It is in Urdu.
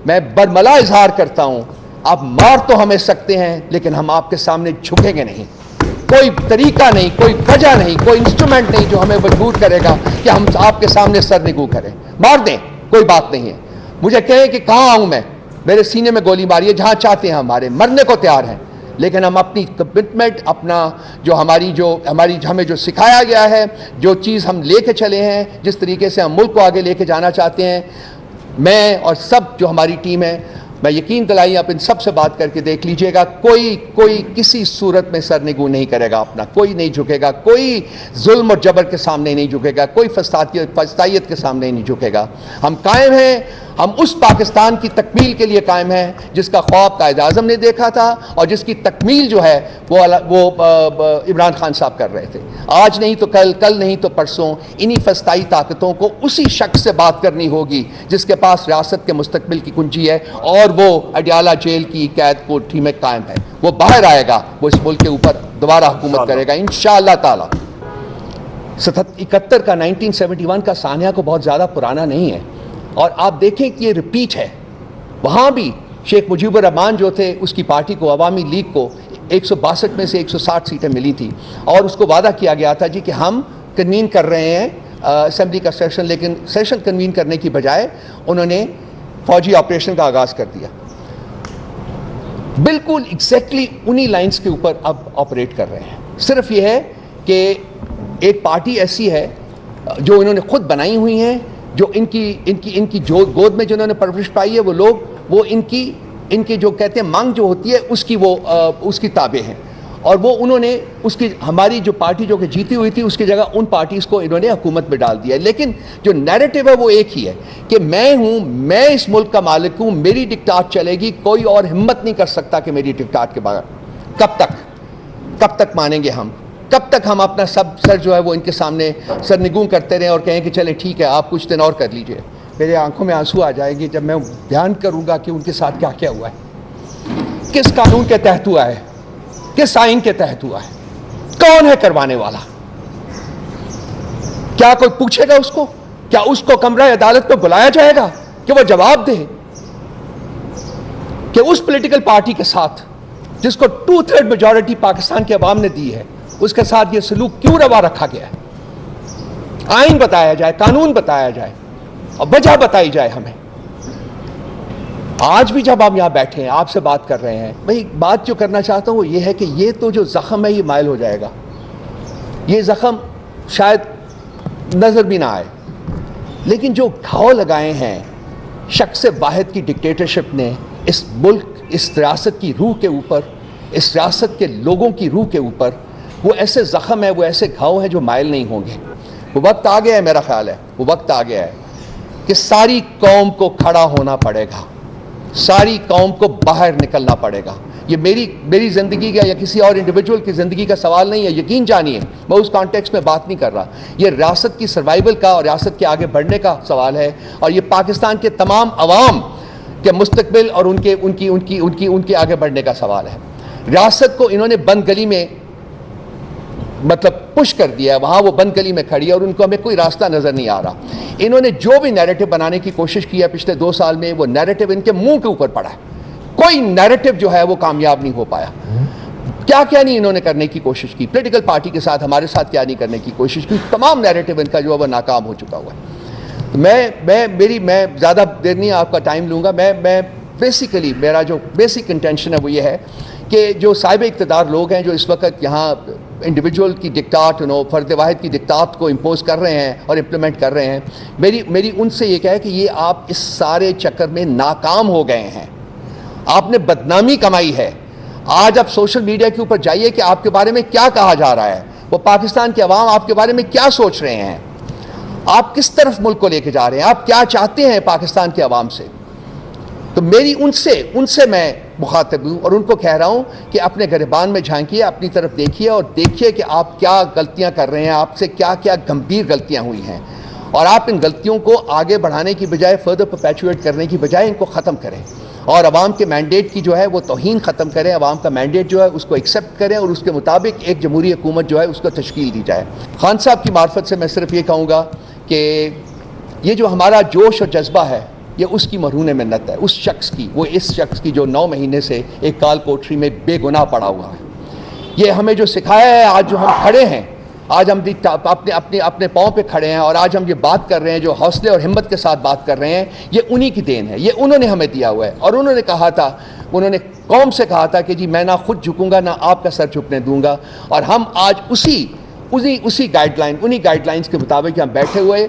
میں برملا اظہار کرتا ہوں، آپ مار تو ہمیں سکتے ہیں لیکن ہم آپ کے سامنے جھکیں گے نہیں. کوئی طریقہ نہیں، کوئی وجہ نہیں، کوئی انسٹرومنٹ نہیں جو ہمیں مجبور کرے گا کہ ہم آپ کے سامنے سر نگو کریں. مار دیں، کوئی بات نہیں ہے. مجھے کہیں کہ کہاں آؤں میں، میرے سینے میں گولی ماری ہے، جہاں چاہتے ہیں ہمارے، مرنے کو تیار ہیں. لیکن ہم اپنی کمٹمنٹ، اپنا جو ہمیں جو سکھایا گیا ہے، جو چیز ہم لے کے چلے ہیں، جس طریقے سے ہم ملک کو آگے لے کے جانا چاہتے ہیں، میں اور سب جو ہماری ٹیم ہے، میں یقین دلائی آپ ان سب سے بات کر کے دیکھ لیجئے گا، کوئی کسی صورت میں سرنگو نہیں کرے گا اپنا، کوئی نہیں جھکے گا، کوئی ظلم اور جبر کے سامنے نہیں جھکے گا، کوئی فسطائیت کے سامنے نہیں جھکے گا. ہم قائم ہیں، ہم اس پاکستان کی تکمیل کے لیے قائم ہیں جس کا خواب قائد اعظم نے دیکھا تھا اور جس کی تکمیل جو ہے وہ عمران خان صاحب کر رہے تھے. آج نہیں تو کل نہیں تو پرسوں انہی فسطائی طاقتوں کو اسی شخص سے بات کرنی ہوگی جس کے پاس ریاست کے مستقبل کی کنجی ہے اور وہ اڈیالہ جیل کی قید کوٹھی میں قائم ہے. وہ باہر آئے گا، وہ اس ملک کے اوپر دوبارہ حکومت کرے گا انشاءاللہ تعالی. 71 کا 1971 کا سانحہ کو بہت زیادہ پرانا نہیں ہے اور آپ دیکھیں کہ یہ ریپیٹ ہے. وہاں بھی شیخ مجیب الرحمان جو تھے، اس کی پارٹی کو، عوامی لیگ کو 162 میں سے 160 سیٹیں ملی تھی اور اس کو وعدہ کیا گیا تھا کہ ہم کنوین کر رہے ہیں اسمبلی کا سیشن، لیکن سیشن کنوین کرنے کی بجائے انہوں نے فوجی آپریشن کا آغاز کر دیا. بالکل ایگزیکٹلی انہی لائنز کے اوپر اب آپریٹ کر رہے ہیں. صرف یہ ہے کہ ایک پارٹی ایسی ہے جو انہوں نے خود بنائی ہوئی ہیں، جو ان کی جو گود میں جنہوں نے پرورش پائی ہے، وہ لوگ وہ ان کی جو کہتے ہیں مانگ جو ہوتی ہے اس کی تابع ہیں اور وہ انہوں نے ہماری جو پارٹی جو کہ جیتی ہوئی تھی اس کی جگہ ان پارٹیز کو انہوں نے حکومت میں ڈال دیا ہے. لیکن جو نیریٹو ہے وہ ایک ہی ہے کہ میں اس ملک کا مالک ہوں، میری ڈکٹاٹ چلے گی، کوئی اور ہمت نہیں کر سکتا کہ میری ڈکٹاٹ کے بغیر. کب تک مانیں گے ہم؟ کب تک ہم اپنا سر جو ہے وہ ان کے سامنے سرنگوں کرتے رہیں اور کہیں کہ چلیں ٹھیک ہے آپ کچھ دن اور کر لیجئے؟ میرے آنکھوں میں آنسو آ جائے گی جب میں بیان کروں گا کہ ان کے ساتھ کیا کیا ہوا ہے، کس قانون کے تحت ہوا ہے، کس آئین کے تحت ہوا ہے، کون ہے کروانے والا. کیا کوئی پوچھے گا اس کو؟ کیا اس کو کمرہ عدالت پہ بلایا جائے گا کہ وہ جواب دے کہ اس پولیٹیکل پارٹی کے ساتھ جس کو 2/3 میجورٹی پاکستان کے عوام نے دی ہے، اس کے ساتھ یہ سلوک کیوں روا رکھا گیا ہے؟ آئین بتایا جائے، قانون بتایا جائے اور وجہ بتائی جائے ہمیں. آج بھی جب ہم یہاں بیٹھے ہیں آپ سے بات کر رہے ہیں، میں بات جو کرنا چاہتا ہوں وہ یہ ہے کہ یہ تو جو زخم ہے یہ مائل ہو جائے گا. یہ زخم شاید نظر بھی نہ آئے، لیکن جو گھاؤ لگائے ہیں شخص واحد کی ڈکٹیٹرشپ نے اس ملک، اس ریاست کی روح کے اوپر، اس ریاست کے لوگوں کی روح کے اوپر، وہ ایسے زخم ہے، وہ ایسے گھاؤ ہیں جو مائل نہیں ہوں گے. وہ وقت آ گیا ہے، میرا خیال ہے وہ وقت آ گیا ہے کہ ساری قوم کو کھڑا ہونا پڑے گا، ساری قوم کو باہر نکلنا پڑے گا. یہ میری زندگی کا یا کسی اور انڈیویجول کی زندگی کا سوال نہیں ہے، یقین جانیے میں اس کانٹیکس میں بات نہیں کر رہا. یہ ریاست کی سروائیول کا اور ریاست کے آگے بڑھنے کا سوال ہے اور یہ پاکستان کے تمام عوام کے مستقبل اور ان کے آگے بڑھنے کا سوال ہے. ریاست کو انہوں نے بند گلی میں مطلب پش کر دیا ہے، وہاں وہ بند گلی میں کھڑی ہے اور ان کو ہمیں کوئی راستہ نظر نہیں آ رہا. انہوں نے جو بھی نیریٹو بنانے کی کوشش کی ہے پچھلے 2 سال میں، وہ نیریٹو ان کے منہ کے اوپر پڑا ہے. کوئی نیریٹو جو ہے وہ کامیاب نہیں ہو پایا. کیا نہیں انہوں نے کرنے کی کوشش کی، پولیٹیکل پارٹی کے ساتھ ہمارے ساتھ کیا نہیں کرنے کی کوشش کی، تمام نیریٹو ان کا جو ہے وہ ناکام ہو چکا ہوا ہے. میں زیادہ دیر نہیں آپ کا ٹائم لوں گا. میں بیسیکلی میرا جو بیسک انٹینشن ہے وہ یہ ہے کہ جو صاحب اقتدار لوگ ہیں جو اس وقت یہاں انڈیویجول کی ڈکٹاٹ، فرد واحد کی ڈکٹاٹ کو امپوز کر رہے ہیں اور امپلیمنٹ کر رہے ہیں، میری ان سے یہ کہا ہے کہ یہ آپ اس سارے چکر میں ناکام ہو گئے ہیں، آپ نے بدنامی کمائی ہے. آج آپ سوشل میڈیا کے اوپر جائیے کہ آپ کے بارے میں کیا کہا جا رہا ہے، وہ پاکستان کے عوام آپ کے بارے میں کیا سوچ رہے ہیں، آپ کس طرف ملک کو لے کے جا رہے ہیں، آپ کیا چاہتے ہیں پاکستان کے عوام سے. تو میری ان سے میں مخاطب ہوں اور ان کو کہہ رہا ہوں کہ اپنے گریبان میں جھانکیے، اپنی طرف دیکھیے اور دیکھیے کہ آپ کیا غلطیاں کر رہے ہیں، آپ سے کیا گمبھیر غلطیاں ہوئی ہیں اور آپ ان غلطیوں کو آگے بڑھانے کی بجائے، فردر پرپیچویٹ کرنے کی بجائے ان کو ختم کریں اور عوام کے مینڈیٹ کی جو ہے وہ توہین ختم کریں. عوام کا مینڈیٹ جو ہے اس کو ایکسیپٹ کریں اور اس کے مطابق ایک جمہوری حکومت جو ہے اس کو تشکیل دی جائے. خان صاحب کی معرفت سے میں صرف یہ کہوں گا کہ یہ جو ہمارا جوش اور جذبہ ہے یہ اس کی مرہون منت ہے، اس شخص کی، وہ اس شخص کی جو 9 مہینے سے ایک کال کوٹری میں بے گناہ پڑا ہوا ہے۔ یہ ہمیں جو سکھایا ہے، آج جو ہم کھڑے ہیں، آج ہم اپنے پاؤں پہ کھڑے ہیں اور آج ہم یہ بات کر رہے ہیں، جو حوصلے اور ہمت کے ساتھ بات کر رہے ہیں، یہ انہی کی دین ہے، یہ انہوں نے ہمیں دیا ہوا ہے۔ اور انہوں نے کہا تھا، انہوں نے قوم سے کہا تھا کہ جی میں نہ خود جھکوں گا نہ آپ کا سر جھکنے دوں گا، اور ہم آج اسی گائیڈ لائنز کے مطابق ہم بیٹھے ہوئے